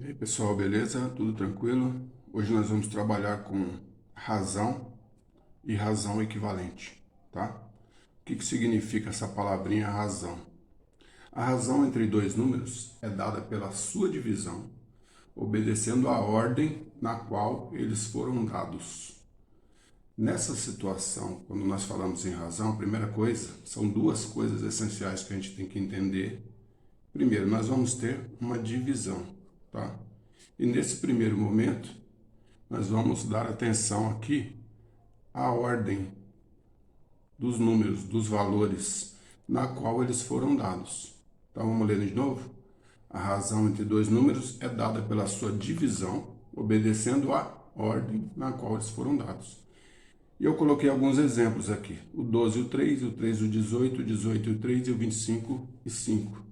E aí pessoal, beleza? Tudo tranquilo? Hoje nós vamos trabalhar com razão e razão equivalente, tá? O que significa essa palavrinha razão? A razão entre dois números é dada pela sua divisão, obedecendo à ordem na qual eles foram dados. Nessa situação, quando nós falamos em razão, a primeira coisa, são duas coisas essenciais que a gente tem que entender. Primeiro, nós vamos ter uma divisão, tá? E nesse primeiro momento, nós vamos dar atenção aqui à ordem dos números, dos valores, na qual eles foram dados. Então vamos ler de novo? A razão entre dois números é dada pela sua divisão, obedecendo à ordem na qual eles foram dados. E eu coloquei alguns exemplos aqui. O 12 e o 3, o 3 e o 18, o 18 e o 3 e o 25 e 5.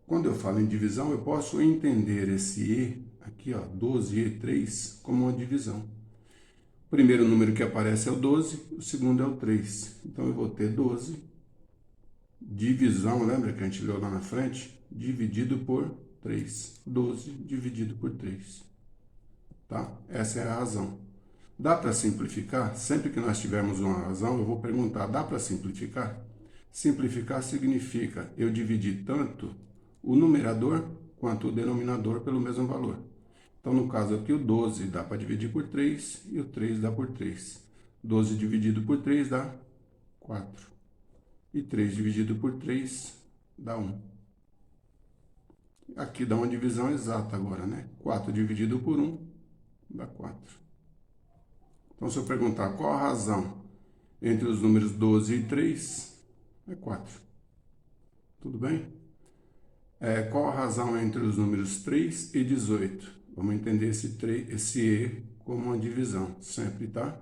Quando eu falo em divisão, eu posso entender esse E aqui, ó, 12 e 3, como uma divisão. O primeiro número que aparece é o 12, o segundo é o 3. Então eu vou ter 12, divisão, lembra que a gente leu lá na frente? Dividido por 3. 12 dividido por 3. Tá? Essa é a razão. Dá para simplificar? Sempre que nós tivermos uma razão, eu vou perguntar, dá para simplificar? Simplificar significa eu dividir tanto o numerador quanto o denominador pelo mesmo valor. Então, no caso aqui, o 12 dá para dividir por 3 e o 3 dá por 3. 12 dividido por 3 dá 4. E 3 dividido por 3 dá 1. Aqui dá uma divisão exata agora, né? 4 dividido por 1 dá 4. Então, se eu perguntar qual a razão entre os números 12 e 3, é 4. Tudo bem? Qual a razão entre os números 3 e 18? Vamos entender esse E como uma divisão, sempre, tá?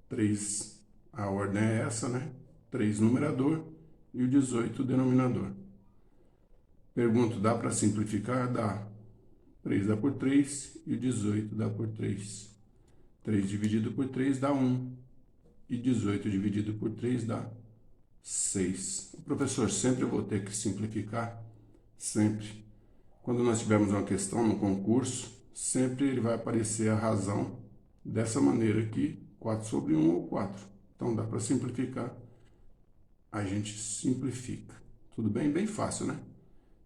3, a ordem é essa, né? 3 numerador e o 18 denominador. Pergunto, dá para simplificar? Dá. 3 dá por 3 e o 18 dá por 3. 3 dividido por 3 dá 1. E 18 dividido por 3 dá 6. O professor, sempre eu vou ter que simplificar? Sempre. Quando nós tivermos uma questão no concurso, sempre ele vai aparecer a razão dessa maneira aqui, 4 sobre 1 ou 4. Então dá para simplificar, a gente simplifica. Tudo bem? Bem fácil, né?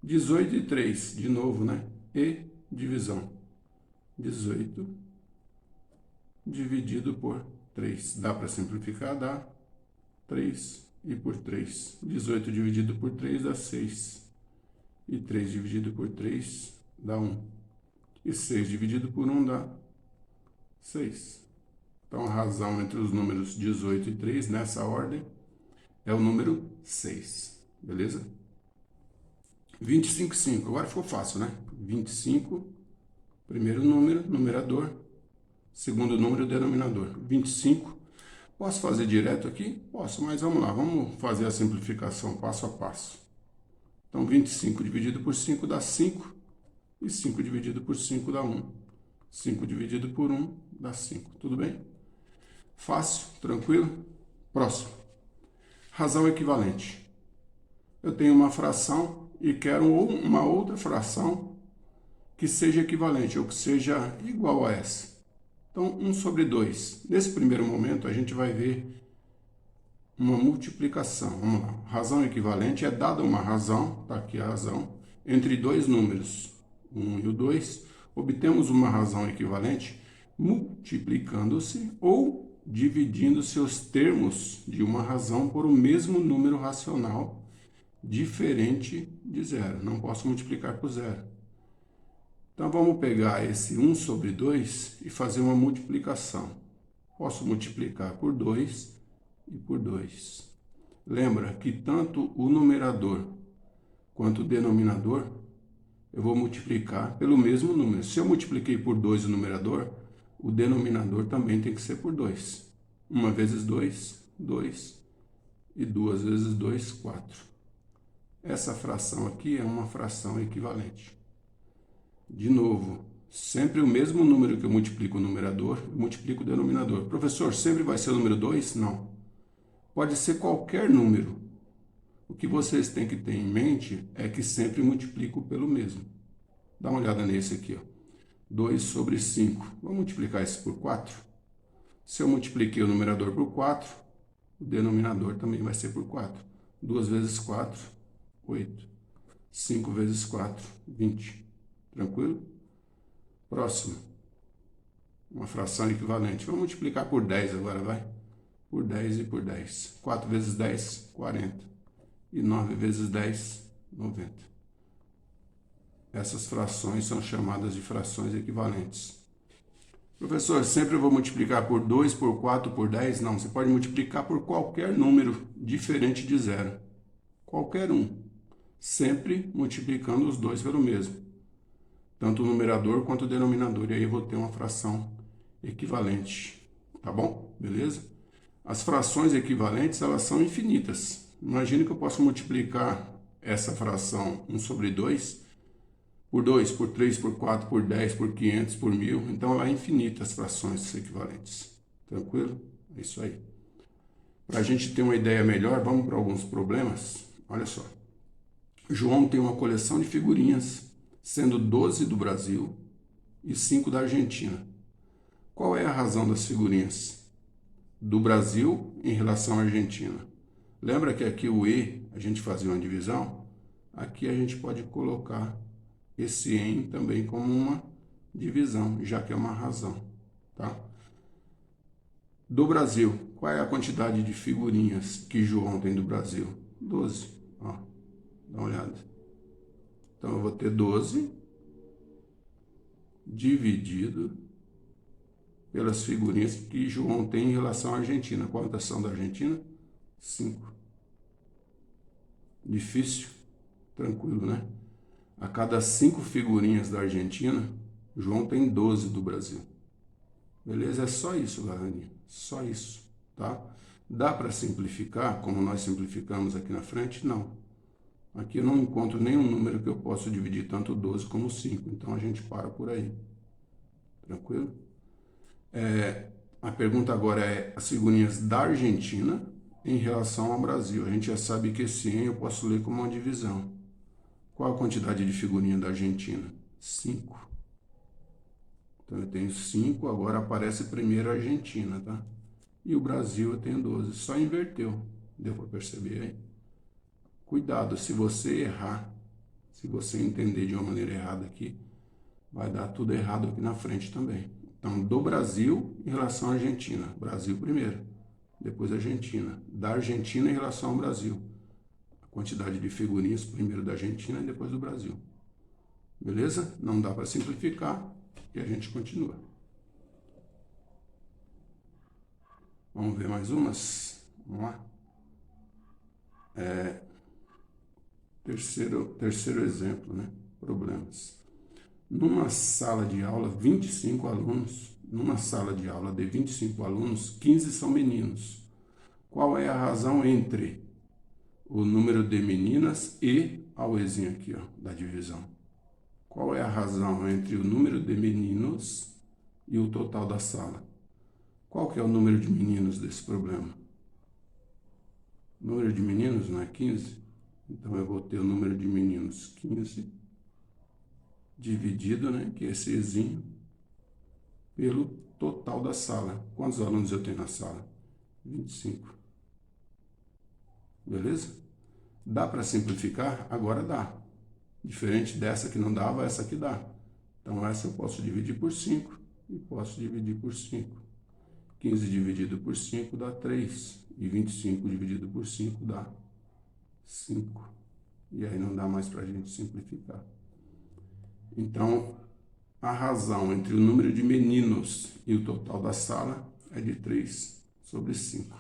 18 e 3, de novo, né? E divisão. 18 dividido por 3. Dá para simplificar? Dá. 3 e por 3. 18 dividido por 3 dá 6. E 3 dividido por 3 dá 1. E 6 dividido por 1 dá 6. Então, a razão entre os números 18 e 3, nessa ordem, é o número 6. Beleza? 25 e 5. Agora ficou fácil, né? 25, primeiro número, numerador. Segundo número, denominador. 25. Posso fazer direto aqui? Posso, mas vamos lá. Vamos fazer a simplificação passo a passo. Então, 25 dividido por 5 dá 5. E 5 dividido por 5 dá 1. 5 dividido por 1 dá 5. Tudo bem? Fácil, tranquilo? Próximo. Razão equivalente. Eu tenho uma fração e quero uma outra fração que seja equivalente, ou que seja igual a essa. Então, 1 sobre 2. Nesse primeiro momento, a gente vai ver uma multiplicação. Vamos lá. Razão equivalente é dada uma razão, está aqui a razão, entre dois números, 1 e o 2. Obtemos uma razão equivalente multiplicando-se ou dividindo-se os termos de uma razão por o mesmo número racional diferente de zero. Não posso multiplicar por zero. Então, vamos pegar esse 1 sobre 2 e fazer uma multiplicação. Posso multiplicar por 2 e por 2. Lembra que tanto o numerador quanto o denominador, eu vou multiplicar pelo mesmo número. Se eu multipliquei por 2 o numerador, o denominador também tem que ser por 2. 1 vezes 2, 2. E 2 vezes 2, 4. Essa fração aqui é uma fração equivalente. De novo, sempre o mesmo número que eu multiplico o numerador, eu multiplico o denominador. Professor, sempre vai ser o número 2? Não. Pode ser qualquer número. O que vocês têm que ter em mente é que sempre multiplico pelo mesmo. Dá uma olhada nesse aqui, ó. 2 sobre 5. Vamos multiplicar isso por 4? Se eu multipliquei o numerador por 4, o denominador também vai ser por 4. 2 vezes 4, 8. 5 vezes 4, 20. Tranquilo? Próximo. Uma fração equivalente. Vamos multiplicar por 10 agora, vai? Por 10 e por 10. 4 vezes 10, 40. E 9 vezes 10, 90. Essas frações são chamadas de frações equivalentes. Professor, sempre eu vou multiplicar por 2, por 4, por 10? Não, você pode multiplicar por qualquer número diferente de zero. Qualquer um. Sempre multiplicando os dois pelo mesmo. Tanto o numerador quanto o denominador. E aí eu vou ter uma fração equivalente. Tá bom? Beleza? As frações equivalentes, elas são infinitas. Imagine que eu posso multiplicar essa fração 1 sobre 2 por 2, por 3, por 4, por 10, por 500, por 1000. Então, ela é infinita as frações equivalentes. Tranquilo? É isso aí. Para a gente ter uma ideia melhor, vamos para alguns problemas. Olha só. João tem uma coleção de figurinhas, sendo 12 do Brasil e 5 da Argentina. Qual é a razão das figurinhas do Brasil em relação à Argentina? Lembra que aqui o E, a gente fazia uma divisão? Aqui a gente pode colocar esse em também como uma divisão, já que é uma razão, tá? Do Brasil, qual é a quantidade de figurinhas que João tem do Brasil? 12, ó, dá uma olhada. Então, eu vou ter 12 dividido pelas figurinhas que João tem em relação à Argentina. Quantas são da Argentina? 5. Difícil? Tranquilo, né? A cada 5 figurinhas da Argentina, João tem 12 do Brasil. Beleza? É só isso, galerinha. Só isso, tá? Dá para simplificar, como nós simplificamos aqui na frente? Não. Aqui eu não encontro nenhum número que eu possa dividir tanto 12 como 5. Então, a gente para por aí. Tranquilo? A pergunta agora é as figurinhas da Argentina em relação ao Brasil. A gente já sabe que esse em eu posso ler como uma divisão. Qual a quantidade de figurinha da Argentina? 5. Então, eu tenho 5, agora aparece primeiro a Argentina, tá? E o Brasil eu tenho 12. Só inverteu. Deu para perceber aí? Cuidado, se você errar, se você entender de uma maneira errada aqui, vai dar tudo errado aqui na frente também. Então, do Brasil em relação à Argentina. Brasil primeiro, depois Argentina. Da Argentina em relação ao Brasil. A quantidade de figurinhas primeiro da Argentina e depois do Brasil. Beleza? Não dá para simplificar e a gente continua. Vamos ver mais umas? Vamos lá. Terceiro exemplo, né? Problemas. Numa sala de aula, 25 alunos. Numa sala de aula de 25 alunos, 15 são meninos. Qual é a razão entre o número de meninas e ao Ezinho aqui, ó, da divisão? Qual é a razão entre o número de meninos e o total da sala? Qual que é o número de meninos desse problema? O número de meninos não é 15? Então, eu vou ter o número de meninos 15 dividido, né, que é esse Ezinho, pelo total da sala. Quantos alunos eu tenho na sala? 25. Beleza? Dá para simplificar? Agora dá. Diferente dessa que não dava, essa aqui dá. Então, essa eu posso dividir por 5 e posso dividir por 5. 15 dividido por 5 dá 3. E 25 dividido por 5 dá 5. E aí não dá mais para a gente simplificar. Então, a razão entre o número de meninos e o total da sala é de 3 sobre 5.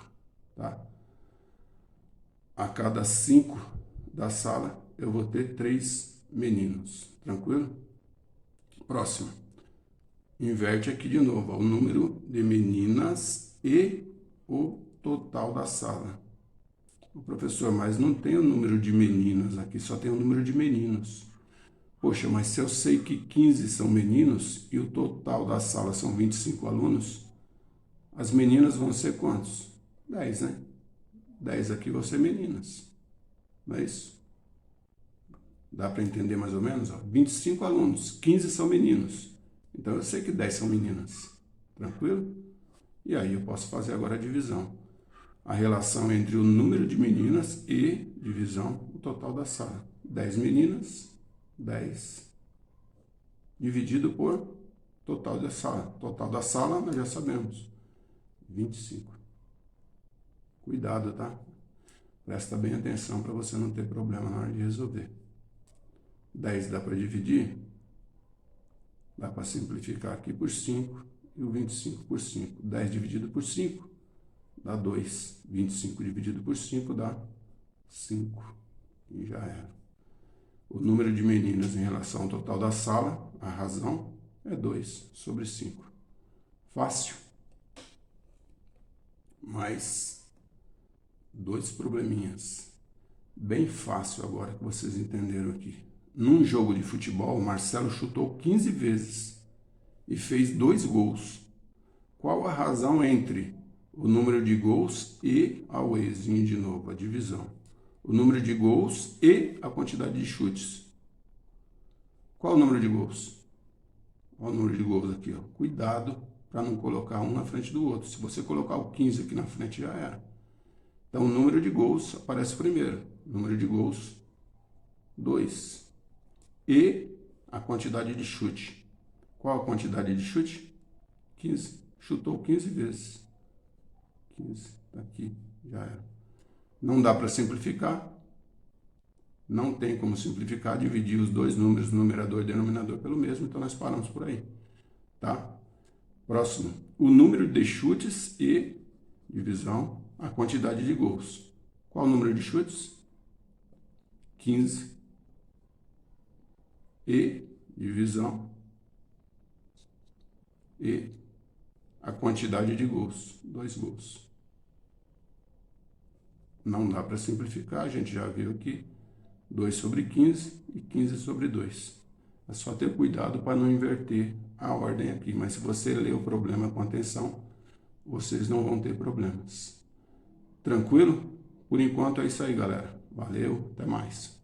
Tá? A cada 5 da sala, eu vou ter 3 meninos. Tranquilo? Próximo. Inverte aqui de novo, ó, o número de meninas e o total da sala. O professor, mas não tem o número de meninas aqui, só tem o número de meninos. Poxa, mas se eu sei que 15 são meninos e o total da sala são 25 alunos, as meninas vão ser quantos? 10, né? 10 aqui vão ser meninas. Não é isso? Dá para entender mais ou menos? Ó, 25 alunos, 15 são meninos. Então, eu sei que 10 são meninas. Tranquilo? E aí eu posso fazer agora a divisão. A relação entre o número de meninas e divisão, o total da sala. 10 meninas, 10 dividido por total da sala. Total da sala, nós já sabemos, 25. Cuidado, tá? Presta bem atenção para você não ter problema na hora de resolver. 10 dá para dividir? Dá para simplificar aqui por 5 e o 25 por 5. 10 dividido por 5 dá 2. 25 dividido por 5 dá 5. E já era. O número de meninas em relação ao total da sala, a razão é 2 sobre 5. Fácil. Mais 2 probleminhas. Bem fácil agora que vocês entenderam aqui. Num jogo de futebol, Marcelo chutou 15 vezes e fez 2 gols. Qual a razão entre o número de gols e a Wazezinho de novo, a divisão? O número de gols e a quantidade de chutes. Qual o número de gols? Olha o número de gols aqui, ó. Cuidado para não colocar um na frente do outro. Se você colocar o 15 aqui na frente, já era. Então, o número de gols aparece primeiro. Número de gols, 2. E a quantidade de chute. Qual a quantidade de chute? 15. Chutou 15 vezes. 15. Tá aqui. Já era. Não dá para simplificar. Não tem como simplificar, dividir os dois números, numerador e denominador, pelo mesmo. Então, nós paramos por aí. Tá? Próximo. O número de chutes e divisão, a quantidade de gols. Qual o número de chutes? 15. E divisão e a quantidade de gols, 2 gols. Não dá para simplificar, a gente já viu aqui, 2 sobre 15 e 15 sobre 2. É só ter cuidado para não inverter a ordem aqui, mas se você ler o problema com atenção, vocês não vão ter problemas. Tranquilo? Por enquanto é isso aí, galera. Valeu, até mais.